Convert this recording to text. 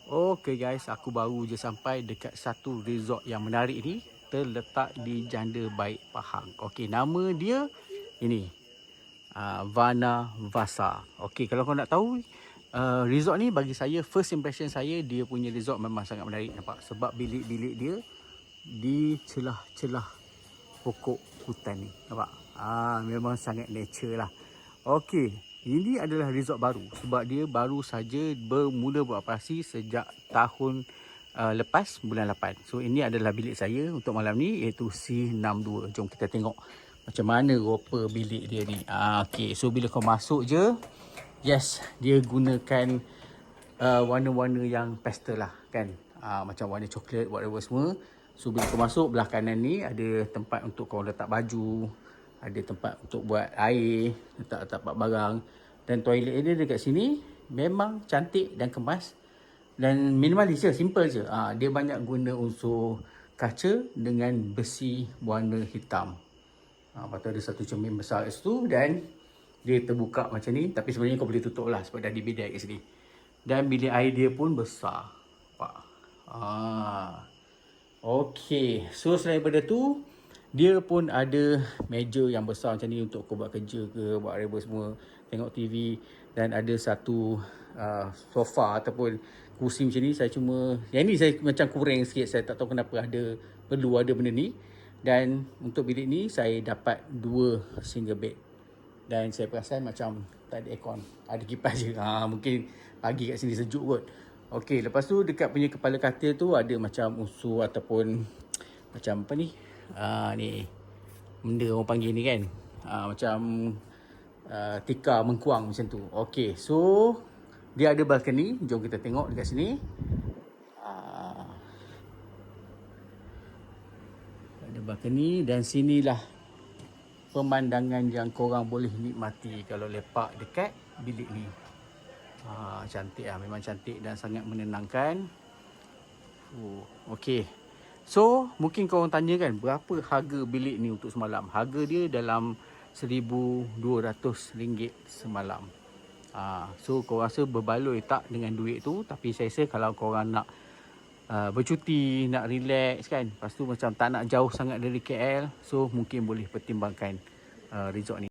Okay guys, aku baru je sampai dekat satu resort yang menarik ni, terletak di Janda Baik Pahang. Okey, nama dia ini Vana Vasa. Okey, kalau kau nak tahu resort ni, bagi saya first impression saya, dia punya resort memang sangat menarik, nampak, sebab bilik-bilik dia di celah-celah pokok hutan ni, nampak. Memang sangat nature lah. Okey, ini adalah resort baru sebab dia baru saja bermula beroperasi sejak tahun lepas, bulan 8. So ini adalah bilik saya untuk malam ni, iaitu C62. Jom kita tengok macam mana rupa bilik dia ni. Okey, so bila kau masuk je, yes, dia gunakan warna-warna yang pastel lah kan. Macam warna coklat, whatever semua. So bila kau masuk, belah kanan ni ada tempat untuk kau letak baju, ada tempat untuk buat air, letak barang. Dan toilet dia dekat sini memang cantik dan kemas dan minimalis je, simple je. Dia banyak guna unsur kaca dengan besi warna hitam. Lepas tu ada satu cermin besar kat situ dan dia terbuka macam ni, tapi sebenarnya kau boleh tutup lah sebab dah ada bidet kat sini. Dan bilik air dia pun besar, nampak. Okey, so selain daripada tu, dia pun ada meja yang besar macam ni untuk kau buat kerja ke, buat apa semua, tengok TV. Dan ada satu sofa ataupun kursi macam ni. Saya cuma, yang ni saya macam kurang sikit, saya tak tahu kenapa perlu ada benda ni. Dan untuk bilik ni saya dapat 2 single bed. Dan saya perasan macam tak ada aircon, ada kipas je. Mungkin pagi kat sini sejuk kot. Okey, lepas tu dekat punya kepala katil tu ada macam unsur ataupun macam apa ni? Ni benda orang panggil ni kan. Macam tikar mengkuang macam tu. Okey, so dia ada balcony. Jom kita tengok dekat sini. Ada balcony dan sinilah pemandangan yang korang boleh nikmati kalau lepak dekat bilik ni. Cantik lah, memang cantik dan sangat menenangkan. Okey, so mungkin korang tanya kan, berapa harga bilik ni untuk semalam? Harga dia dalam RM1,200 semalam. So korang rasa berbaloi tak dengan duit tu? Tapi saya rasa kalau korang nak bercuti, nak relax kan, lepas tu macam tak nak jauh sangat dari KL, so mungkin boleh pertimbangkan resort ni.